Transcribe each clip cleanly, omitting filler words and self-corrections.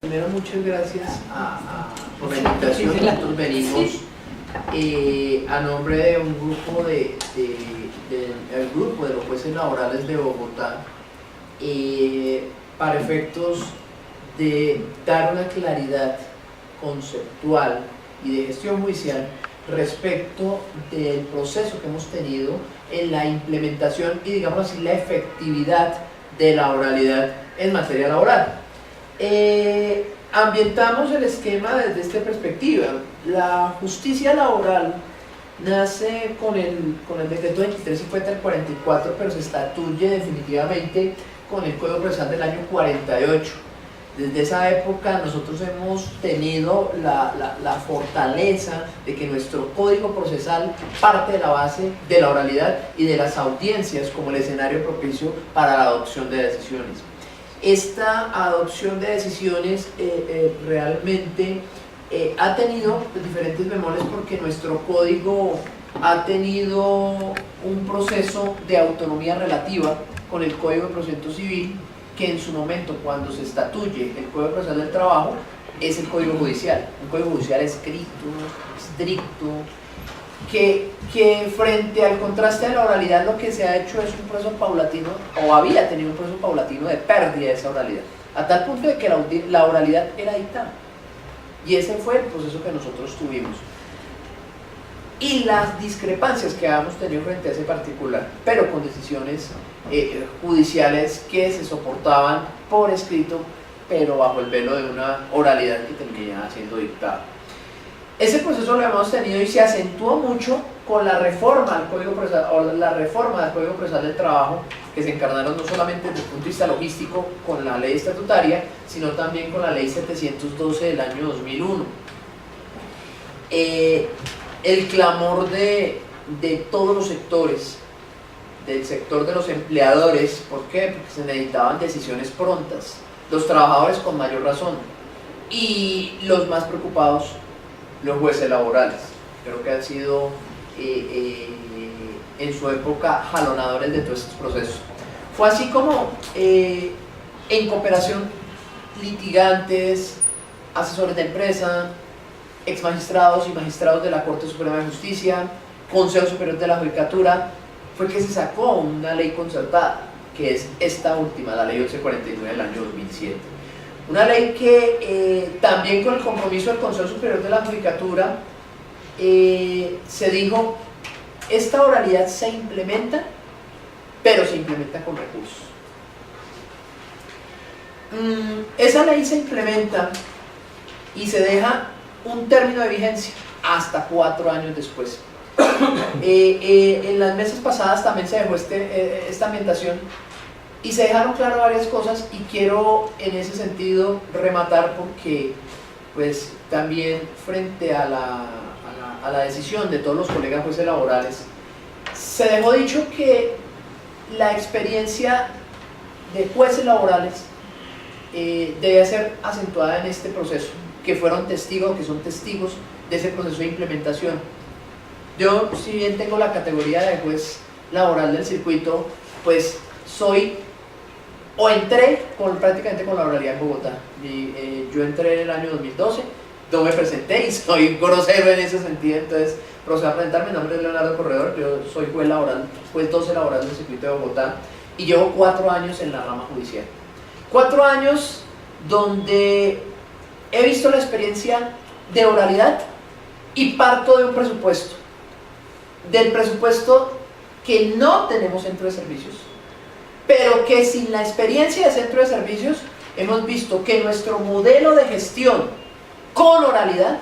Primero, muchas gracias por la invitación. Nosotros venimos a nombre de un grupo del grupo de los jueces laborales de Bogotá para efectos de dar una claridad conceptual y de gestión judicial respecto del proceso que hemos tenido en la implementación y, digamos así, la efectividad de la oralidad en materia laboral. Ambientamos el esquema desde esta perspectiva. La justicia laboral nace con el decreto 2350 del 44, pero se estatuye definitivamente con el Código Procesal del año 48. Desde esa época nosotros hemos tenido la fortaleza de que nuestro Código Procesal parte de la base de la oralidad y de las audiencias como el escenario propicio para la adopción de decisiones. Esta adopción de decisiones realmente ha tenido diferentes bemoles porque nuestro código ha tenido un proceso de autonomía relativa con el Código de Procedimiento Civil, que en su momento, cuando se estatuye el Código Procesal del Trabajo, es el Código Judicial, un Código Judicial escrito, estricto, que frente al contraste de la oralidad lo que se ha hecho es un proceso paulatino, o había tenido un proceso paulatino de pérdida de esa oralidad, a tal punto de que la oralidad era dictada. Y ese fue el proceso que nosotros tuvimos. Y las discrepancias que habíamos tenido frente a ese particular, pero con decisiones judiciales que se soportaban por escrito, pero bajo el velo de una oralidad que terminaba siendo dictada. Ese proceso lo hemos tenido y se acentuó mucho con la reforma del Código Procesal, o la reforma del Código Procesal del Trabajo, que se encarnaron no solamente desde el punto de vista logístico con la ley estatutaria, sino también con la ley 712 del año 2001. El clamor de todos los sectores, del sector de los empleadores, ¿por qué? Porque se necesitaban decisiones prontas, los trabajadores con mayor razón, y los más preocupados, los jueces laborales. Creo que han sido en su época jalonadores de todos estos procesos. Fue así como en cooperación litigantes, asesores de empresa, exmagistrados y magistrados de la Corte Suprema de Justicia, Consejo Superior de la Judicatura, fue que se sacó una ley concertada, que es esta última, la ley 1149 del año 2007. Una ley que también con el compromiso del Consejo Superior de la Judicatura se dijo, esta oralidad se implementa, pero se implementa con recursos. Esa ley se implementa y se deja un término de vigencia hasta 4 años después. En las mesas pasadas también se dejó esta ambientación y se dejaron claras varias cosas, y quiero en ese sentido rematar porque pues también frente a la decisión de todos los colegas jueces laborales se dejó dicho que la experiencia de jueces laborales debe ser acentuada en este proceso, que fueron testigos, que son testigos de ese proceso de implementación. Yo, si bien tengo la categoría de juez laboral del circuito, pues soy, o entré prácticamente con la oralidad en Bogotá. Yo entré en el año 2012, no me presenté y soy grosero en ese sentido, entonces procedo a presentarme. Mi nombre es Leonardo Corredor, yo soy juez laboral, juez 12 laboral del circuito de Bogotá, y llevo 4 años en la rama judicial. 4 años donde he visto la experiencia de oralidad y parto de un presupuesto, del presupuesto que no tenemos centro de servicios, pero que sin la experiencia de centro de servicios hemos visto que nuestro modelo de gestión con oralidad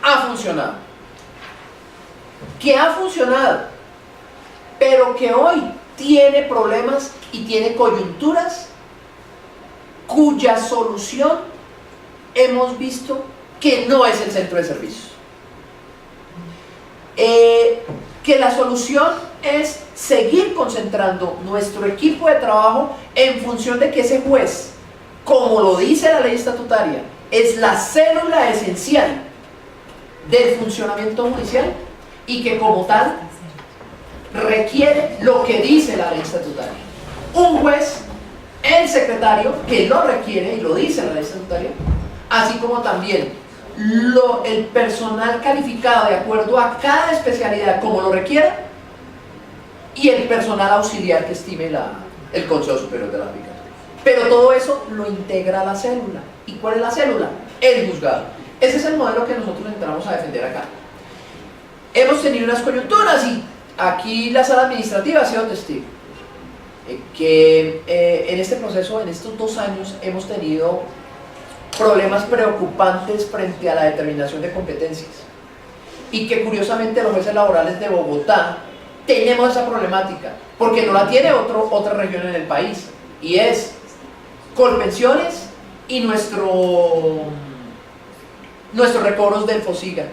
ha funcionado, pero que hoy tiene problemas y tiene coyunturas cuya solución hemos visto que no es el centro de servicios. Que la solución es seguir concentrando nuestro equipo de trabajo en función de que ese juez, como lo dice la ley estatutaria, es la célula esencial del funcionamiento judicial y que como tal requiere lo que dice la ley estatutaria. Un juez, el secretario, que lo requiere y lo dice la ley estatutaria, así como también el personal calificado de acuerdo a cada especialidad como lo requiera, y el personal auxiliar que estime el Consejo Superior de la Judicatura. Pero todo eso lo integra la célula. ¿Y cuál es la célula? El juzgado. Ese es el modelo que nosotros entramos a defender acá. Hemos tenido unas coyunturas y aquí la sala administrativa ha sido testigo que en este proceso, en estos 2 años, hemos tenido problemas preocupantes frente a la determinación de competencias, y que curiosamente los jueces laborales de Bogotá tenemos esa problemática, porque no la tiene otra región en el país, y es Colpensiones y nuestros recobros del FOSIGA,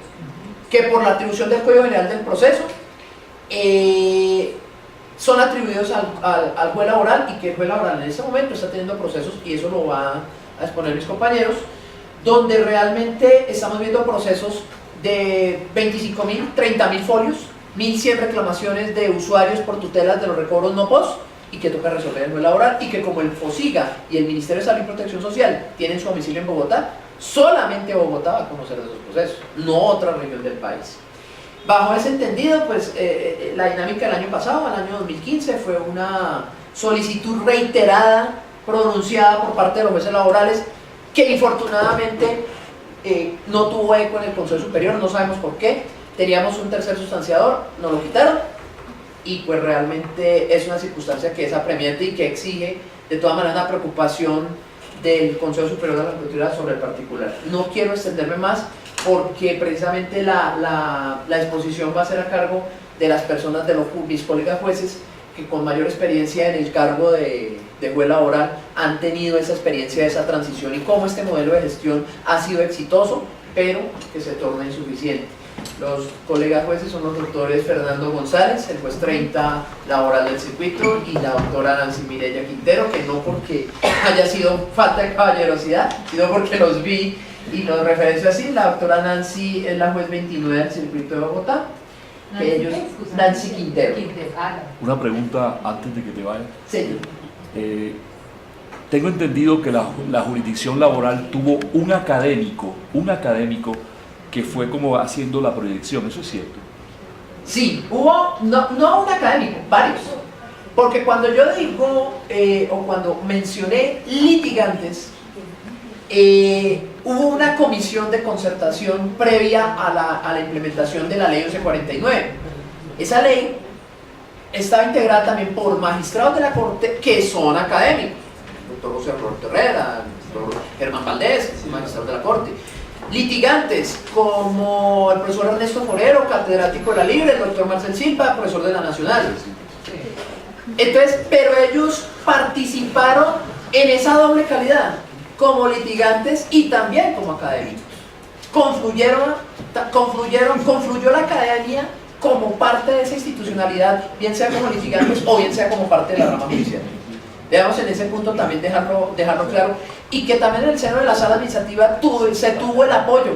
que por la atribución del Código General del Proceso son atribuidos al juez laboral, y que el juez laboral en este momento está teniendo procesos, y eso lo va a exponer mis compañeros, donde realmente estamos viendo procesos de 25.000, 30.000 folios, 1.100 reclamaciones de usuarios por tutelas de los recobros no POS, y que toca resolver el juez laboral, y que como el FOSIGA y el Ministerio de Salud y Protección Social tienen su domicilio en Bogotá, solamente Bogotá va a conocer de esos procesos, no otra región del país. Bajo ese entendido, pues la dinámica del año pasado, el año 2015, fue una solicitud reiterada, pronunciada por parte de los jueces laborales, que infortunadamente no tuvo eco en el Consejo Superior, no sabemos por qué. Teníamos un tercer sustanciador, nos lo quitaron, y pues realmente es una circunstancia que es apremiante y que exige de todas maneras una preocupación del Consejo Superior de la Judicatura sobre el particular. No quiero extenderme más, porque precisamente la exposición va a ser a cargo de las personas, de mis colegas jueces, que con mayor experiencia en el cargo de juez laboral han tenido esa experiencia de esa transición, y cómo este modelo de gestión ha sido exitoso, pero que se torna insuficiente. Los colegas jueces son los doctores Fernando González, el juez 30 laboral del circuito, y la doctora Nancy Mireya Quintero, que no porque haya sido falta de caballerosidad, sino porque los vi y los referencio así. La doctora Nancy es la juez 29 del circuito de Bogotá. Nancy Quintero. Una pregunta antes de que te vayas. Señor. Tengo entendido que la jurisdicción laboral tuvo un académico que fue como haciendo la proyección, ¿eso es cierto? Sí, hubo, no un académico, varios. Porque cuando yo digo, o cuando mencioné litigantes, hubo una comisión de concertación previa a la implementación de la ley 1149. Esa ley estaba integrada también por magistrados de la Corte que son académicos, el doctor José Roberto Herrera, el doctor Germán Valdés, magistrado de la Corte, litigantes como el profesor Ernesto Forero, catedrático de la Libre, el doctor Marcel Silva, profesor de la Nacional. Entonces, pero ellos participaron en esa doble calidad, como litigantes y también como académicos. Confluyó la academia como parte de esa institucionalidad, bien sea como litigantes o bien sea como parte de la rama judicial. Debemos en ese punto también dejarlo claro, y que también en el seno de la sala administrativa se tuvo el apoyo.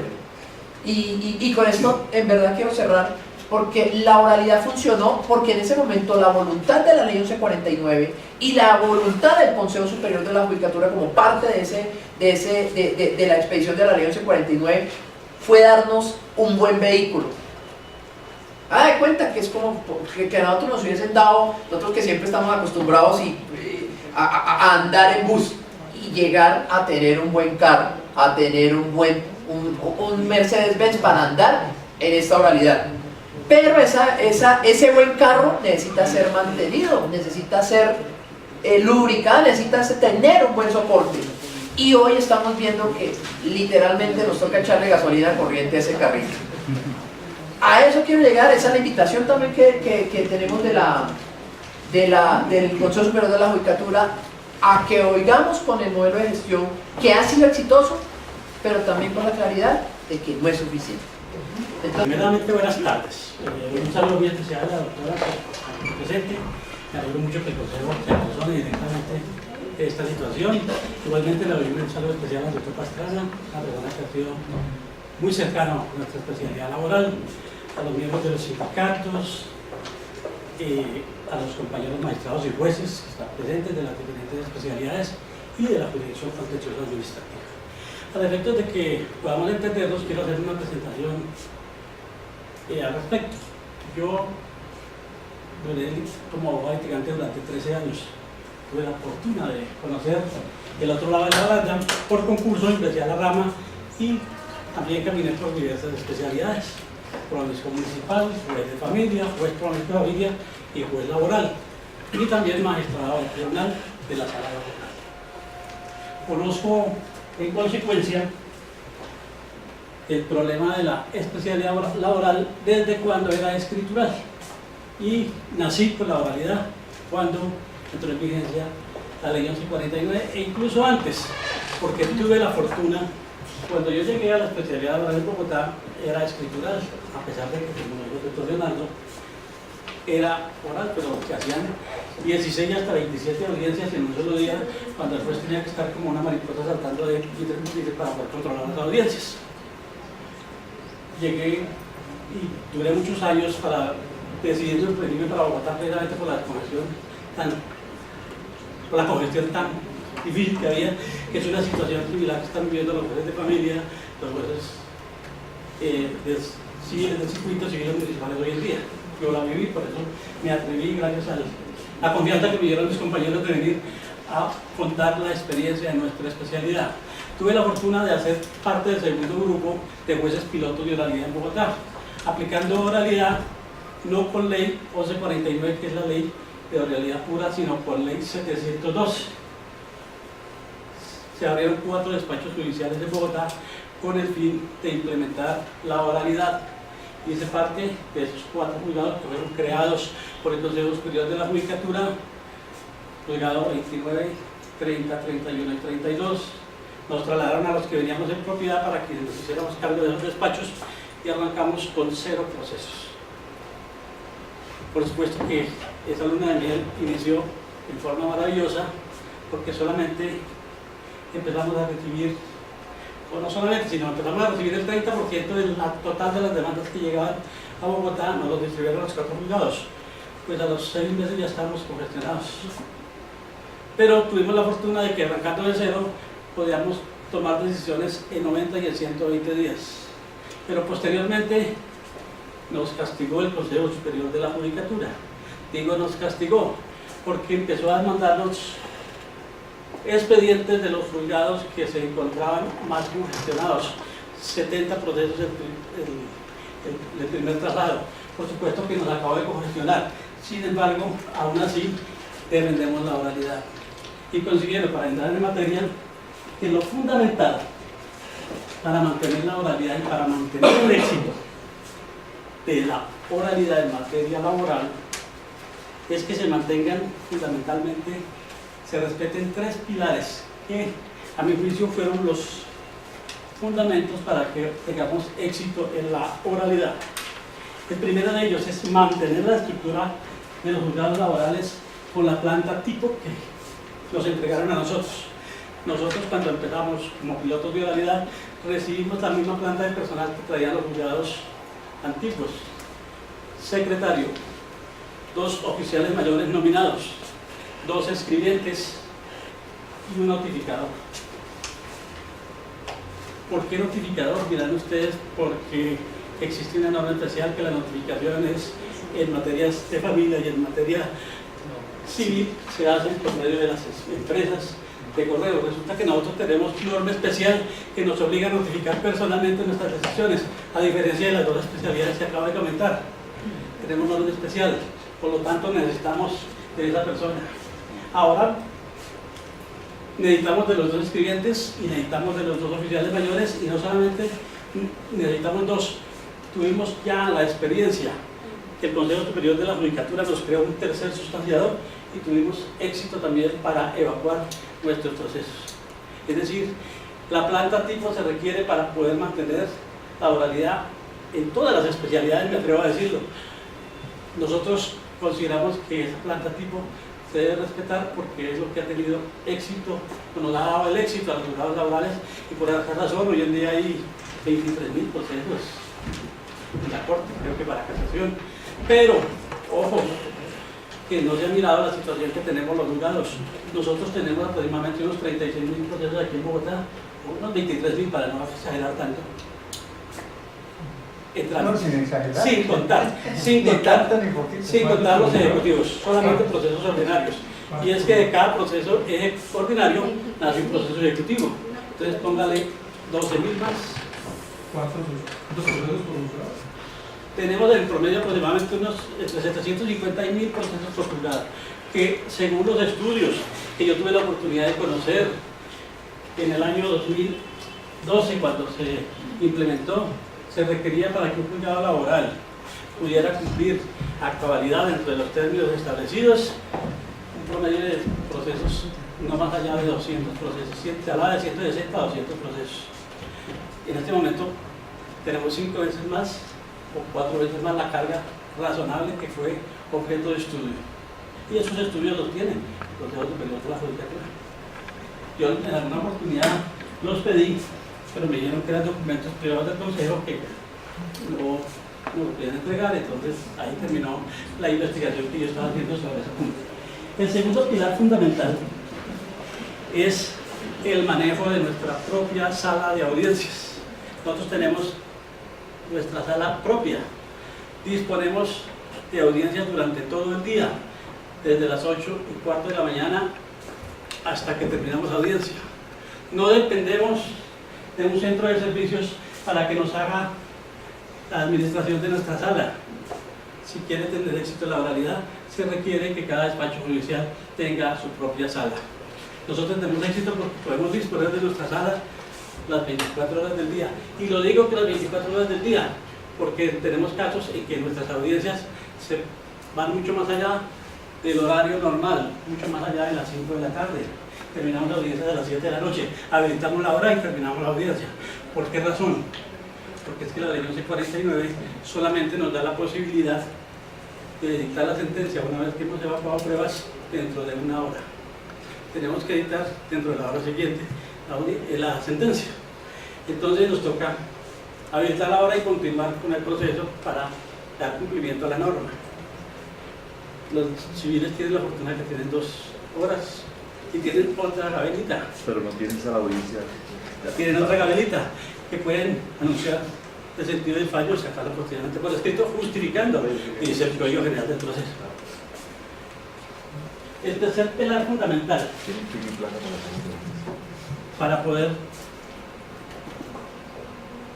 Y con esto en verdad quiero cerrar, porque la oralidad funcionó, porque en ese momento la voluntad de la ley 1149 y la voluntad del Consejo Superior de la Judicatura como parte de la expedición de la ley 1149 fue darnos un buen vehículo. De cuenta que es como que a nosotros nos hubiesen dado, nosotros que siempre estamos acostumbrados a andar en bus, y llegar a tener un buen carro, a tener un Mercedes-Benz para andar en esta oralidad. Pero ese buen carro necesita ser mantenido, necesita ser lubricado, necesita tener un buen soporte. Y hoy estamos viendo que literalmente nos toca echarle gasolina corriente a ese carrito. A eso quiero llegar, esa es la invitación también que tenemos del Consejo Superior de la Judicatura, a que oigamos con el modelo de gestión que ha sido exitoso, pero también con la claridad de que no es suficiente. Entonces, primeramente, buenas tardes. Un saludo muy especial a la doctora presente. Me alegro mucho que el Consejo se persone directamente esta situación. Igualmente le doy un saludo especial al doctor Pastrana, una persona que ha sido muy cercano a nuestra especialidad laboral, a los miembros de los sindicatos, a los compañeros magistrados y jueces que están presentes de las diferentes especialidades y de la jurisdicción contenciosa administrativa. Al efecto de que podamos entenderlos, quiero hacer una presentación al respecto. Yo duré como abogado litigante durante 13 años. Tuve la fortuna de conocer el otro lado de la baranda por concurso, ingresé a la rama y también caminé por diversas especialidades: juez municipal, juez de familia, juez de familia y juez laboral, y también magistrado del tribunal de la sala laboral. Conozco en consecuencia el problema de la especialidad laboral desde cuando era escritural, y nací con la oralidad cuando entró en vigencia la ley 1149 e incluso antes, porque tuve la fortuna, cuando yo llegué a la especialidad laboral en Bogotá, era escritural, a pesar de que, como dijo el doctor Leonardo, era oral, pero que hacían 16 hasta 27 audiencias en un solo día, cuando el juez tenía que estar como una mariposa saltando de para poder controlar las audiencias. Llegué y duré muchos años para decidir irme para Bogotá, precisamente por la congestión tan difícil que había, que es una situación similar que están viviendo los jueces de familia, los jueces civiles del circuito, civiles municipales hoy en día. Yo la viví, por eso me atreví, gracias a la confianza que me dieron mis compañeros, de venir a contar la experiencia de nuestra especialidad. Tuve la fortuna de hacer parte del segundo grupo de jueces pilotos de oralidad en Bogotá, aplicando oralidad no con ley 1149, que es la ley de oralidad pura, sino por ley 712. Se abrieron 4 despachos judiciales de Bogotá con el fin de implementar la oralidad. Hice parte de esos 4 juzgados que fueron creados por el Consejo Superior de la Judicatura, juzgado 29, 30, 31 y 32. Nos trasladaron a los que veníamos en propiedad para que nos hiciéramos cargo de esos despachos y arrancamos con 0 procesos. Por supuesto que esa luna de miel inició en forma maravillosa, porque solamente empezamos a recibir, o no solamente, sino empezamos a recibir el 30% del total de las demandas que llegaban a Bogotá, nos los distribuyeron a los 4 juzgados. Pues a los 6 meses ya estábamos congestionados. Pero tuvimos la fortuna de que, arrancando de 0, podíamos tomar decisiones en 90 y en 120 días. Pero posteriormente nos castigó el Consejo Superior de la Judicatura. Digo nos castigó porque empezó a mandarnos expedientes de los juzgados que se encontraban más congestionados, 70 procesos el primer traslado. Por supuesto que nos acabó de congestionar. Sin embargo, aún así defendemos la oralidad y consiguieron, para entrar en materia, que lo fundamental para mantener la oralidad y para mantener el éxito de la oralidad en materia laboral es que se mantengan, fundamentalmente, se respeten 3 pilares que, a mi juicio, fueron los fundamentos para que tengamos éxito en la oralidad. El primero de ellos es mantener la estructura de los juzgados laborales con la planta tipo que nos entregaron a nosotros. Nosotros, cuando empezamos como pilotos de oralidad, recibimos la misma planta de personal que traían los juzgados antiguos: secretario, 2 oficiales mayores nominados, 2 escribientes y un notificador. ¿Por qué notificador? Dirán ustedes, porque existe una norma especial que la notificación es en materias de familia y en materia civil se hacen por medio de las empresas de correo. Resulta que nosotros tenemos norma especial que nos obliga a notificar personalmente nuestras decisiones, a diferencia de las 2 especialidades que acabo de comentar. Tenemos norma especial, por lo tanto necesitamos de esa persona. Ahora necesitamos de los 2 escribientes y necesitamos de los 2 oficiales mayores, y no solamente necesitamos 2, tuvimos ya la experiencia que el Consejo Superior de la Judicatura nos creó un tercer sustanciador y tuvimos éxito también para evacuar nuestros procesos. Es decir, la planta tipo se requiere para poder mantener la oralidad en todas las especialidades, me atrevo a decirlo. Nosotros consideramos que esa planta tipo se debe respetar porque es lo que ha tenido éxito, nos ha dado el éxito a los juzgados laborales, y por esa razón hoy en día hay 23.000 procesos en la Corte, creo que para casación. Pero, ojo, que no se ha mirado la situación que tenemos los juzgados. Nosotros tenemos aproximadamente unos 36.000 procesos aquí en Bogotá, unos 23.000 para no exagerar tanto. No, sin exagerar. Sin contar los ejecutivos, solamente procesos ordinarios. Y es que de cada proceso ordinario nace un proceso ejecutivo. Entonces póngale 12.000 más. ¿Cuántos procesos por juzgado? Tenemos en promedio aproximadamente unos entre 750 y 1.000 procesos por juzgado, que según los estudios que yo tuve la oportunidad de conocer en el año 2012, cuando se implementó, se requería para que un juzgado laboral pudiera cumplir a cabalidad dentro de los términos establecidos un promedio de procesos no más allá de 200 procesos, se hablaba de 160 a 200 procesos. En este momento tenemos 5 veces más o 4 veces más la carga razonable que fue objeto de estudio. Y esos estudios los tienen el Consejo Superior de la Judicatura. Yo en alguna oportunidad los pedí, pero me dijeron que eran documentos privados del Consejo que no lo podían entregar, entonces ahí terminó la investigación que yo estaba haciendo sobre ese punto. El segundo pilar fundamental es el manejo de nuestra propia sala de audiencias. Nosotros tenemos nuestra sala propia, disponemos de audiencias durante todo el día, desde las 8:15 de la mañana hasta que terminamos audiencia. No dependemos de un centro de servicios para que nos haga la administración de nuestra sala. Si quiere tener éxito en la oralidad, se requiere que cada despacho judicial tenga su propia sala. Nosotros tenemos éxito porque podemos disponer de nuestra sala las 24 horas del día. Y lo digo que las 24 horas del día, porque tenemos casos en que nuestras audiencias se van mucho más allá del horario normal, mucho más allá de las 5 de la tarde. Terminamos la audiencia a las 7 de la noche, habilitamos la hora y terminamos la audiencia. ¿Por qué razón? Porque es que la ley 1149 solamente nos da la posibilidad de dictar la sentencia una vez que hemos evacuado pruebas dentro de una hora. Tenemos que dictar dentro de la hora siguiente la sentencia. Entonces nos toca habilitar la hora y continuar con el proceso para dar cumplimiento a la norma. Los civiles tienen la fortuna que tienen 2 horas y tienen otra gabelita. Pero no tienen esa audiencia. Tienen otra gabelita que pueden anunciar el sentido del fallo, sacarlo posteriormente por escrito, justificando y dice el Código General del Proceso. El tercer pilar fundamental para poder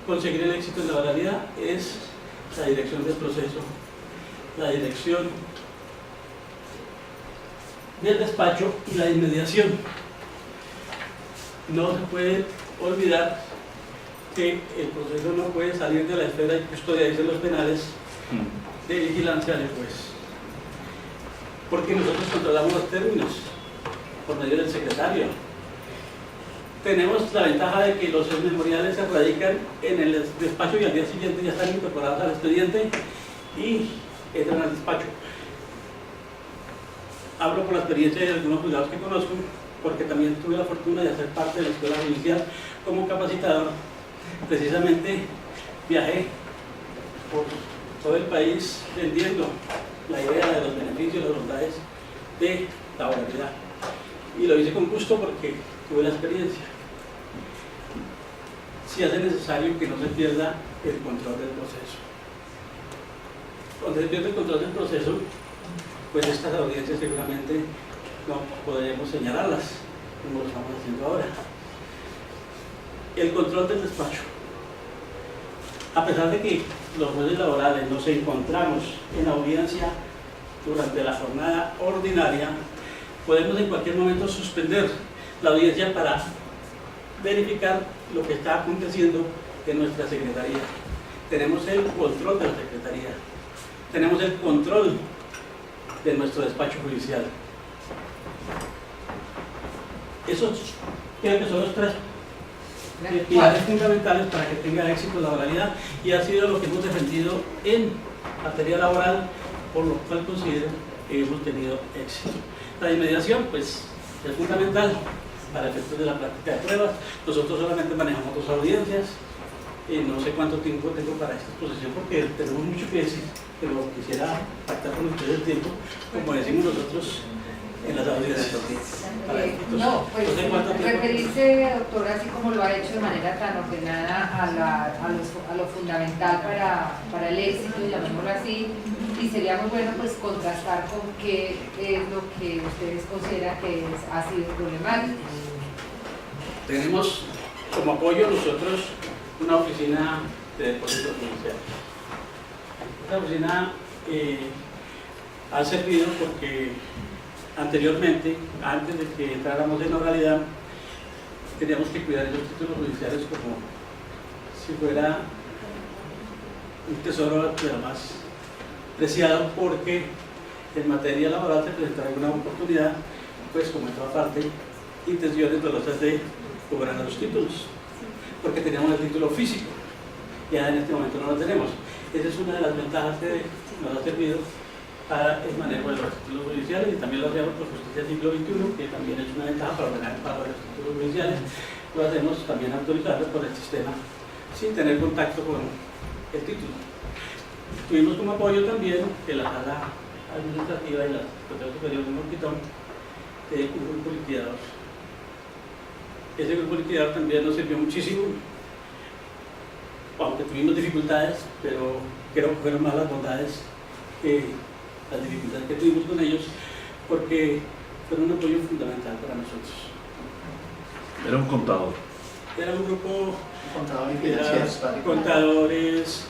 conseguir el éxito en la oralidad es la dirección del proceso, la dirección del despacho y la inmediación. No se puede olvidar que el proceso no puede salir de la esfera de custodia, dicen los penales, de vigilancia del juez. Porque nosotros controlamos los términos por medio del secretario. Tenemos la ventaja de que los memoriales se radican en el despacho y al día siguiente ya están incorporados al expediente y entran al despacho. Hablo por la experiencia de algunos juzgados que conozco, porque también tuve la fortuna de hacer parte de la escuela judicial como capacitador. Precisamente viajé por todo el país vendiendo la idea de los beneficios, las bondades de la oralidad. Y lo hice con gusto porque tuve la experiencia. Si hace necesario que no se pierda el control del proceso. Cuando se pierde el control del proceso, pues estas audiencias seguramente no podemos señalarlas como lo estamos haciendo ahora. El control del despacho. A pesar de que los jueces laborales nos encontramos en audiencia durante la jornada ordinaria, podemos en cualquier momento suspender la audiencia para verificar lo que está aconteciendo en nuestra secretaría. Tenemos el control de la secretaría, tenemos el control de nuestro despacho judicial. Esos creo que son los 3 pilares fundamentales para que tenga éxito la oralidad, y ha sido lo que hemos defendido en materia laboral, por lo cual considero que hemos tenido éxito. La inmediación pues es fundamental para efectos de la práctica de pruebas. Nosotros solamente manejamos 2 audiencias y no sé cuánto tiempo tengo para esta exposición porque tenemos mucho que decir, pero quisiera pactar con ustedes el tiempo, como decimos nosotros en las audiencias. No, pues Entonces, ¿cuánto tiempo? referirse, doctor, así como lo ha hecho de manera tan ordenada a lo fundamental para el éxito, llamémoslo así, y sería muy bueno pues contrastar con qué es lo que ustedes consideran que ha sido problemático. Tenemos como apoyo nosotros una oficina de depósitos judiciales. Esta oficina ha servido porque anteriormente, antes de que entráramos en oralidad, teníamos que cuidar esos títulos judiciales como si fuera un tesoro de lo más preciado, porque en materia laboral se presentaba alguna oportunidad, pues como en toda parte, intenciones dolosas de cobrar los títulos, porque teníamos el título físico, ya en este momento no lo tenemos. Esa es una de las ventajas que nos ha servido para el manejo de los títulos judiciales, y también lo hacemos por justicia del siglo XXI, que también es una ventaja para ordenar el pago de los títulos judiciales. Lo hacemos también autorizarlo por el sistema sin tener contacto con el título. Tuvimos como apoyo también que la sala administrativa y la Secretaría Superior de Morquitón un grupo liquidador. Ese grupo liquidador también nos sirvió muchísimo, aunque tuvimos dificultades, pero creo que fueron más las bondades que las dificultades que tuvimos con ellos, porque fueron un apoyo fundamental para nosotros. Era un contador. Era un grupo Contador y de financieros, contadores,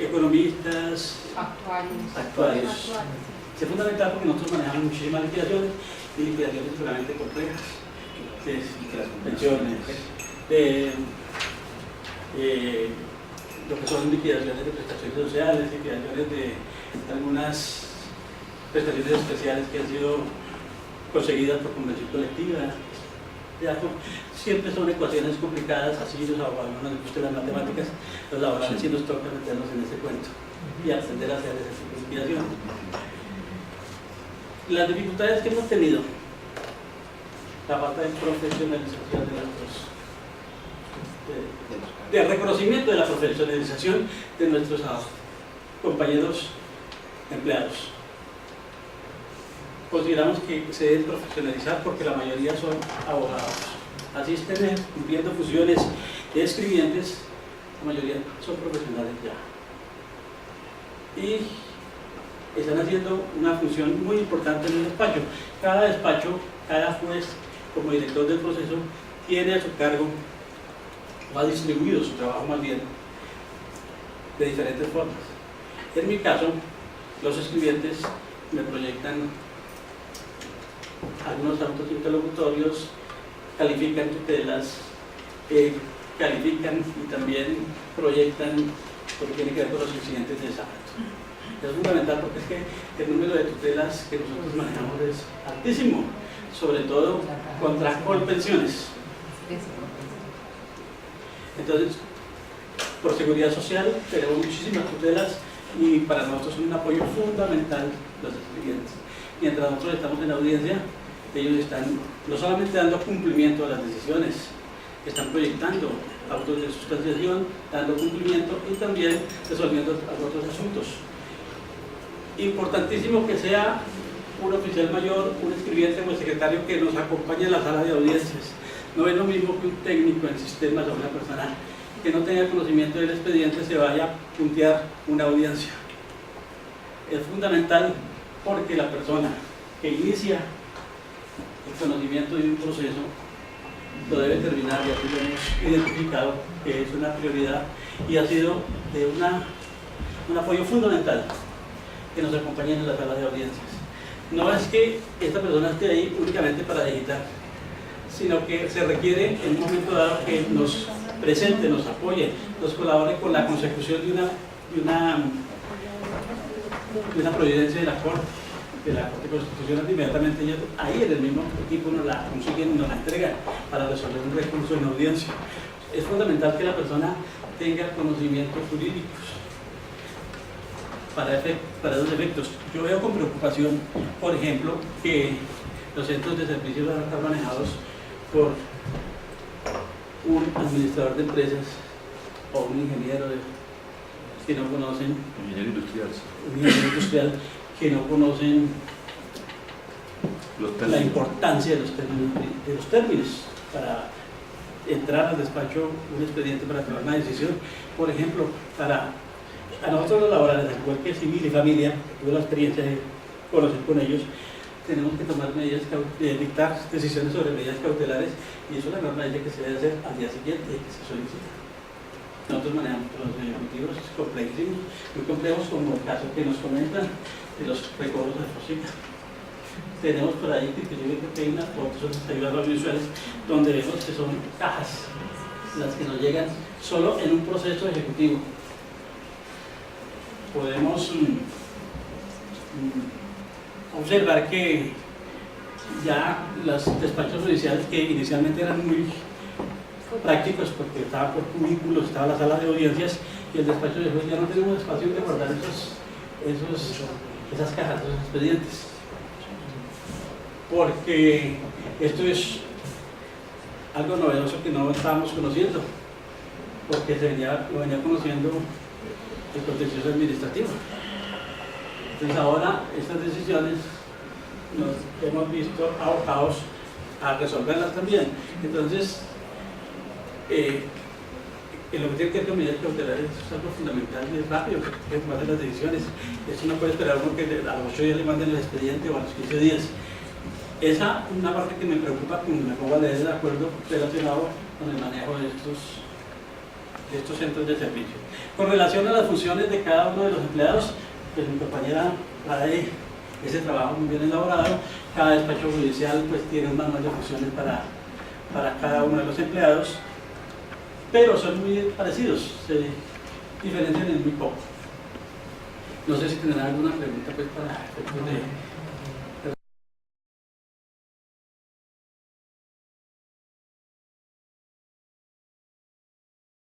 economistas, actuarios. Es fundamental porque nosotros manejamos muchísimas liquidaciones, y liquidaciones seguramente complejas, pensiones, lo que son liquidaciones de prestaciones sociales, liquidaciones de algunas prestaciones especiales que han sido conseguidas por convención colectiva. Siempre son ecuaciones complicadas, así los abogados no nos gustan las matemáticas, los laborales sí nos toca meternos en ese cuento y aprender a hacer ese tipo de liquidaciones. Las dificultades que hemos tenido, la falta de profesionalización de nuestros, de reconocimiento de la profesionalización de nuestros compañeros empleados. Consideramos que se deben profesionalizar porque la mayoría son abogados. Asisten cumpliendo funciones de escribientes, la mayoría son profesionales ya. Y están haciendo una función muy importante en el despacho. Cada despacho, cada juez, como director del proceso, tiene a su cargo, o ha distribuido su trabajo más bien, de diferentes formas. En mi caso, los escribientes me proyectan algunos autos interlocutorios, califican tutelas, califican y también proyectan lo que tiene que ver con los incidentes de desacato. Es fundamental porque es que el número de tutelas que nosotros manejamos es altísimo, sobre todo contra colpensiones. Entonces, por seguridad social tenemos muchísimas tutelas y para nosotros son un apoyo fundamental los escribientes. Mientras nosotros estamos en la audiencia, ellos están no solamente dando cumplimiento a las decisiones, están proyectando autos de sustanciación, dando cumplimiento y también resolviendo otros asuntos. Importantísimo que sea un oficial mayor, un escribiente o el secretario que nos acompañe en la sala de audiencias. No es lo mismo que un técnico en sistemas o una persona que no tenga conocimiento del expediente se vaya a puntear una audiencia. Es fundamental porque la persona que inicia el conocimiento de un proceso lo debe terminar, y así lo hemos identificado que es una prioridad y ha sido de un apoyo fundamental que nos acompañen en la sala de audiencias. No es que esta persona esté ahí únicamente para digitar, sino que se requiere en un momento dado que nos presente, nos apoye, nos colabore con la consecución de una providencia de la Corte Constitucional. Inmediatamente ellos ahí en el mismo equipo nos la consiguen y nos la entregan para resolver un recurso en audiencia. Es fundamental que la persona tenga conocimientos jurídicos para esos efectos. Yo veo con preocupación, por ejemplo, que los centros de servicios van a estar manejados por un administrador de empresas o un ingeniero que no conocen, Ingeniero industrial. un ingeniero industrial que no conocen la importancia de los términos para entrar al despacho un expediente para tomar una decisión. Por ejemplo, a nosotros los laborales, al igual que civil y familia, tuve la experiencia de conocer con ellos, tenemos que tomar medidas, dictar decisiones sobre medidas cautelares, y eso la norma dice que se debe hacer al día siguiente de que se solicita. Nosotros manejamos los ejecutivos complejos, muy complejos, como el caso que nos comentan de los recobros de FOSICA. Tenemos por ahí que inclusive que hay unas fotos, unas ayudas audiovisuales, donde vemos que son cajas las que nos llegan solo en un proceso ejecutivo. Podemos observar que ya los despachos judiciales, que inicialmente eran muy prácticos porque estaban por cubículos, estaba la sala de audiencias y el despacho de juez, ya no tenemos espacio de guardar esas cajas, esos expedientes, porque esto es algo novedoso que no estábamos conociendo, porque lo venía conociendo el contencioso administrativo. Entonces ahora estas decisiones nos hemos visto abocados a resolverlas también. Entonces, en lo que tiene que ver con medidas cautelares es algo fundamental, es rápido que tomar las decisiones. Eso no puede esperar uno que a los 8 días le manden el expediente o a los 15 días. Esa es una parte que me preocupa, como me pongo a leer el acuerdo relacionado con el manejo de estos centros de servicio. Con relación a las funciones de cada uno de los empleados, pues mi compañera trae ese trabajo muy bien elaborado. Cada despacho judicial pues tiene un manual de funciones para cada uno de los empleados, pero son muy parecidos, se diferencian en muy poco. No sé si tendrán alguna pregunta pues para efectos de